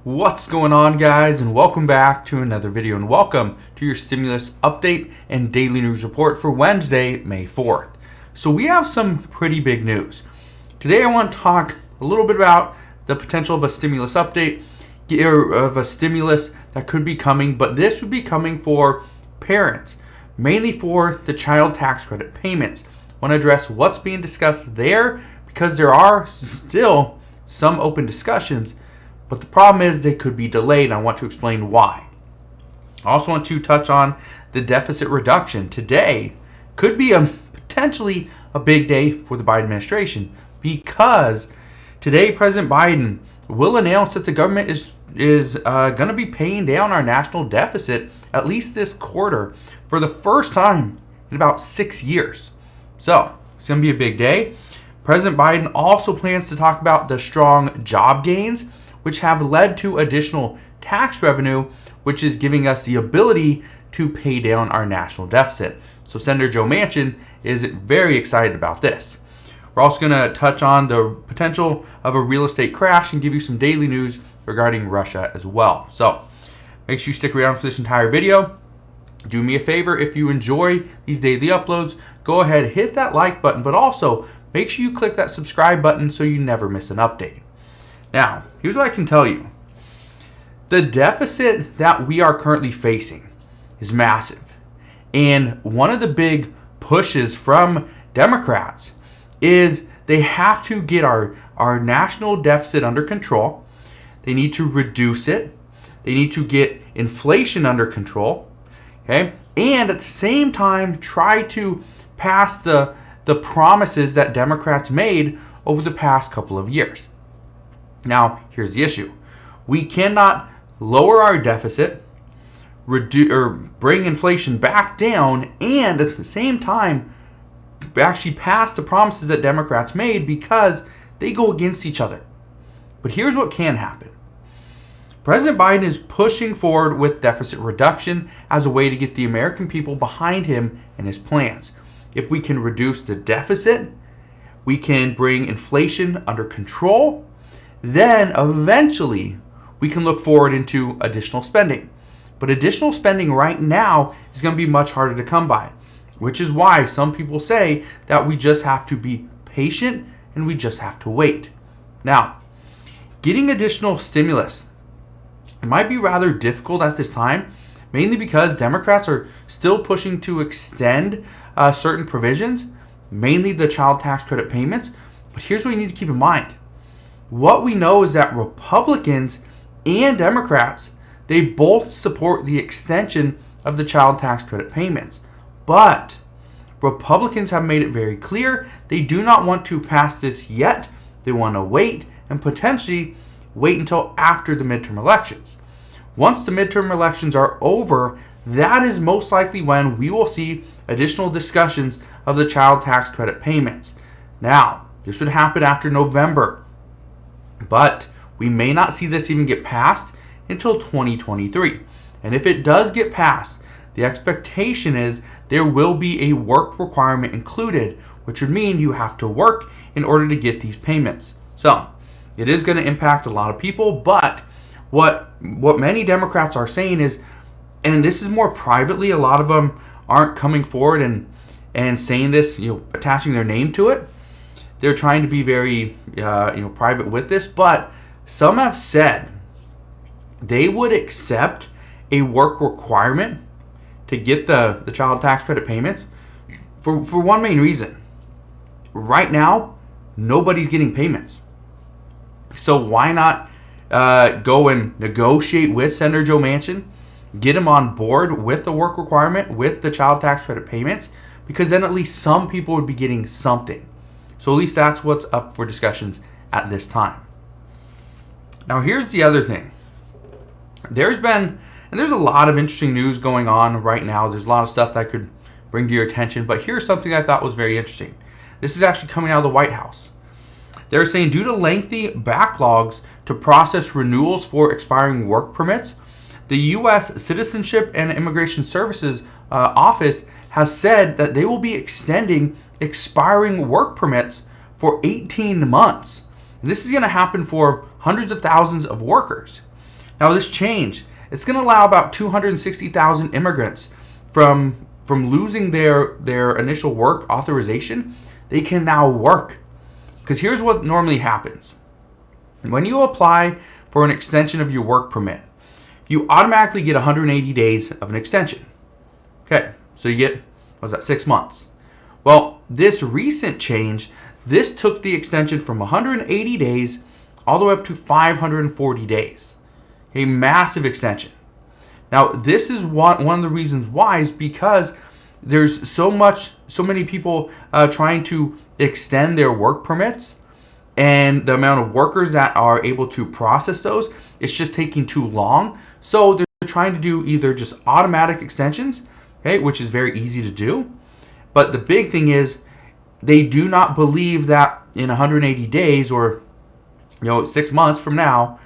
What's going on, guys, and welcome back to another video, and welcome to your stimulus update and daily news report for Wednesday, May 4th. So we have some pretty big news. Today I want to talk a little bit about the potential of a stimulus update, or of a stimulus that could be coming, but this would be coming for parents, mainly for the child tax credit payments. I want to address what's being discussed there because there are still some open discussions. But the problem is they could be delayed, and I want to explain why. I also want to touch on the deficit reduction. Today could be potentially a big day for the Biden administration because today President Biden will announce that the government is going to be paying down our national deficit at least this quarter for the first time in about 6 years. So it's going to be a big day. President Biden also plans to talk about the strong job gains, which have led to additional tax revenue, which is giving us the ability to pay down our national deficit. So Senator Joe Manchin is very excited about this. We're also going to touch on the potential of a real estate crash and give you some daily news regarding Russia as well. So make sure you stick around for this entire video. Do me a favor, if you enjoy these daily uploads, go ahead, hit that like button, but also make sure you click that subscribe button so you never miss an update. Now, here's what I can tell you. The deficit that we are currently facing is massive. And one of the big pushes from Democrats is they have to get our national deficit under control. They need to reduce it. They need to get inflation under control. Okay? And at the same time, try to pass the promises that Democrats made over the past couple of years. Now, here's the issue. We cannot lower our deficit, bring inflation back down, and at the same time actually pass the promises that Democrats made because they go against each other. But here's what can happen. President Biden is pushing forward with deficit reduction as a way to get the American people behind him and his plans. If we can reduce the deficit, we can bring inflation under control, then eventually we can look forward into additional spending. But additional spending right now is going to be much harder to come by, which is why some people say that we just have to be patient and we just have to wait. Now, getting additional stimulus might be rather difficult at this time, mainly because Democrats are still pushing to extend certain provisions, mainly the child tax credit payments. But here's what you need to keep in mind. What we know is that Republicans and Democrats, they both support the extension of the child tax credit payments. But Republicans have made it very clear they do not want to pass this yet. They want to wait and potentially wait until after the midterm elections. Once the midterm elections are over, that is most likely when we will see additional discussions of the child tax credit payments. Now, this would happen after November, but we may not see this even get passed until 2023. And if it does get passed, the expectation is there will be a work requirement included, which would mean you have to work in order to get these payments. So it is going to impact a lot of people, but what many Democrats are saying is, and this is more privately, a lot of them aren't coming forward and saying this, attaching their name to it. They're trying to be very private with this, but some have said they would accept a work requirement to get the child tax credit payments for one main reason. Right now, nobody's getting payments. So why not go and negotiate with Senator Joe Manchin, get him on board with the work requirement, with the child tax credit payments, because then at least some people would be getting something. So at least that's what's up for discussions at this time. Now here's the other thing. There's a lot of interesting news going on right now. There's a lot of stuff that I could bring to your attention, but here's something I thought was very interesting. This is actually coming out of the White House. They're saying due to lengthy backlogs to process renewals for expiring work permits, the U.S. Citizenship and Immigration Services Office has said that they will be extending expiring work permits for 18 months. And this is going to happen for hundreds of thousands of workers. Now this change, it's going to allow about 260,000 immigrants from losing their initial work authorization, they can now work. Because here's what normally happens. When you apply for an extension of your work permit, you automatically get 180 days of an extension. Okay, so you get, 6 months. Well, this recent change, this took the extension from 180 days all the way up to 540 days. A massive extension. Now, this is one of the reasons why is because there's so many people trying to extend their work permits, and the amount of workers that are able to process those, it's just taking too long. So they're trying to do either just automatic extensions, okay, which is very easy to do. But the big thing is they do not believe that in 180 days or 6 months from now,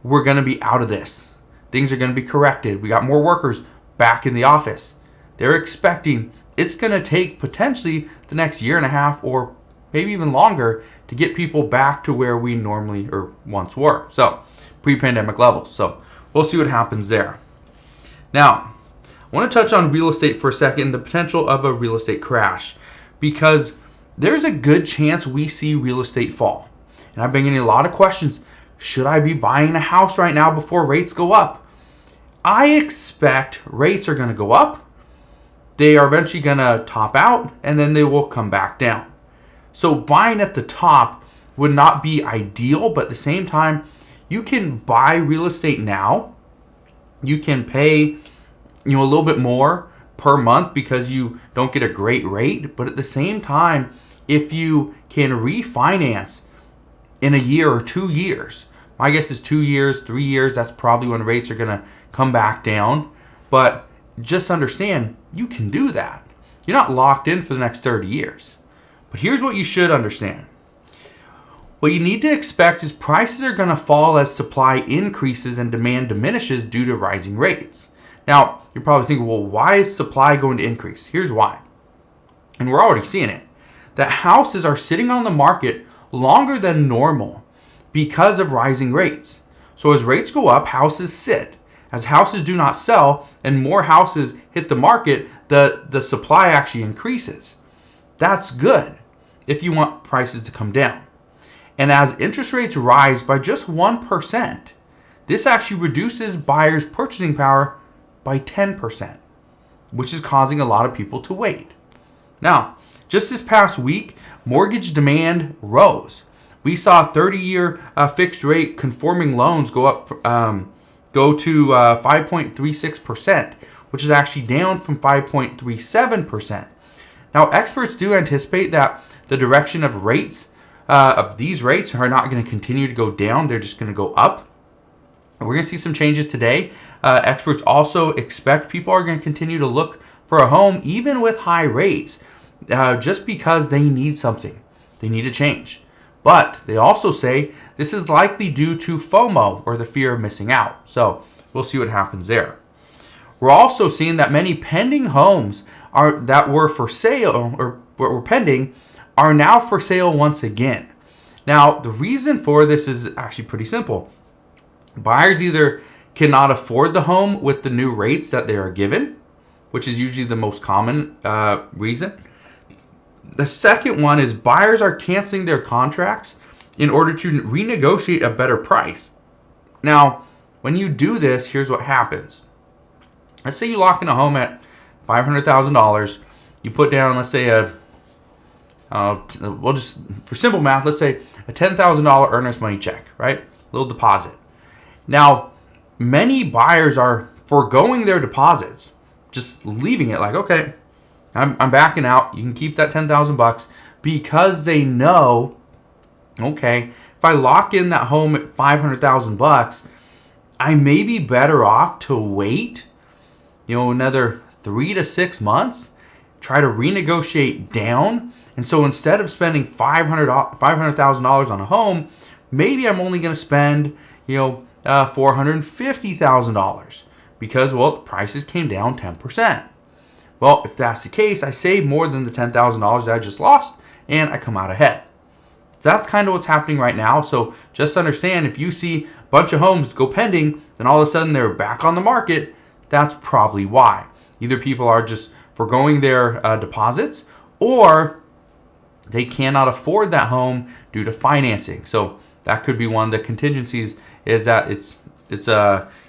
we're going to be out of this. Things are going to be corrected. We got more workers back in the office. They're expecting it's going to take potentially the next year and a half or maybe even longer to get people back to where we normally or once were. So pre-pandemic levels. So we'll see what happens there. Now, I want to touch on real estate for a second, the potential of a real estate crash, because there's a good chance we see real estate fall. And I've been getting a lot of questions. Should I be buying a house right now before rates go up? I expect rates are going to go up. They are eventually going to top out, and then they will come back down. So buying at the top would not be ideal, but at the same time, you can buy real estate now. You can pay, a little bit more per month because you don't get a great rate, but at the same time, if you can refinance in a year or 2 years, my guess is 2 years, 3 years, that's probably when rates are going to come back down. But just understand, you can do that. You're not locked in for the next 30 years. But here's what you should understand. What you need to expect is prices are going to fall as supply increases and demand diminishes due to rising rates. Now, you're probably thinking, well, why is supply going to increase? Here's why. And we're already seeing it. That houses are sitting on the market longer than normal because of rising rates. So as rates go up, houses sit. As houses do not sell and more houses hit the market, the supply actually increases. That's good if you want prices to come down. And as interest rates rise by just 1%, this actually reduces buyers' purchasing power by 10%, which is causing a lot of people to wait. Now, just this past week, mortgage demand rose. We saw 30-year fixed rate conforming loans go to 5.36%, which is actually down from 5.37%. Now, experts do anticipate that the direction of rates, of these rates, are not going to continue to go down. They're just going to go up. We're going to see some changes today. Experts also expect people are going to continue to look for a home, even with high rates, just because they need something. They need a change. But they also say this is likely due to FOMO, or the fear of missing out. So we'll see what happens there. We're also seeing that many pending homes that were for sale or were pending are now for sale once again. Now, the reason for this is actually pretty simple. Buyers either cannot afford the home with the new rates that they are given, which is usually the most common reason. The second one is buyers are canceling their contracts in order to renegotiate a better price. Now, when you do this, here's what happens. Let's say you lock in a home at $500,000. You put down, let's say we'll just, for simple math, let's say a $10,000 earnest money check, right? Little deposit. Now, many buyers are foregoing their deposits, just leaving it like, okay, I'm backing out. You can keep that $10,000 because they know, okay, if I lock in that home at $500,000, I may be better off to wait, another 3 to 6 months, try to renegotiate down. And so instead of spending $500,000 on a home, maybe I'm only going to spend, $450,000 because, the prices came down 10%. Well, if that's the case, I save more than the $10,000 that I just lost, and I come out ahead. That's kind of what's happening right now. So just understand, if you see a bunch of homes go pending, then all of a sudden they're back on the market, that's probably why. Either people are just foregoing their deposits, or they cannot afford that home due to financing. So that could be one of the contingencies, is that it's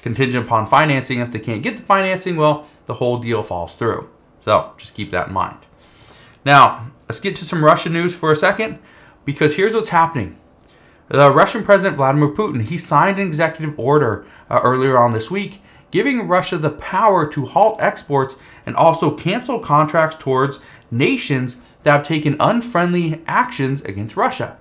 contingent upon financing. If they can't get the financing, well, the whole deal falls through. So just keep that in mind. Now, let's get to some Russian news for a second, because here's what's happening. The Russian President Vladimir Putin, he signed an executive order earlier on this week, giving Russia the power to halt exports and also cancel contracts towards nations that have taken unfriendly actions against Russia,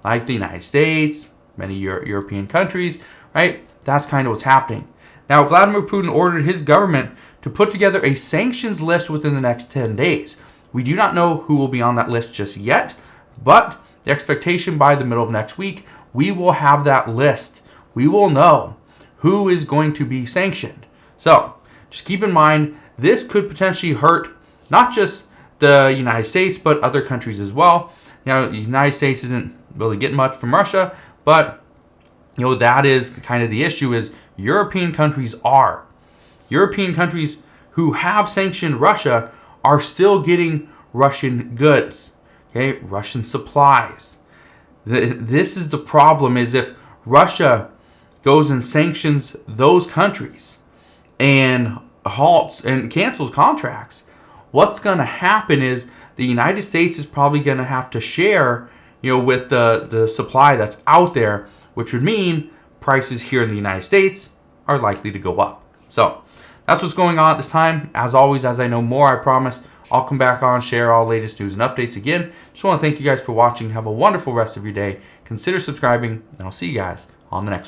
like the United States, many European countries, right? That's kind of what's happening. Now, Vladimir Putin ordered his government to put together a sanctions list within the next 10 days. We do not know who will be on that list just yet, but the expectation by the middle of next week, we will have that list. We will know who is going to be sanctioned. So just keep in mind, this could potentially hurt not just the United States, but other countries as well. The United States isn't really getting much from Russia, but that is kind of the issue, is European countries are. European countries who have sanctioned Russia are still getting Russian goods, okay, Russian supplies. This is the problem, is if Russia goes and sanctions those countries and halts and cancels contracts, what's going to happen is the United States is probably going to have to share, with the supply that's out there, which would mean prices here in the United States are likely to go up. So that's what's going on at this time. As always, as I know more, I promise I'll come back on, share all latest news and updates again. Just want to thank you guys for watching. Have a wonderful rest of your day. Consider subscribing, and I'll see you guys on the next one.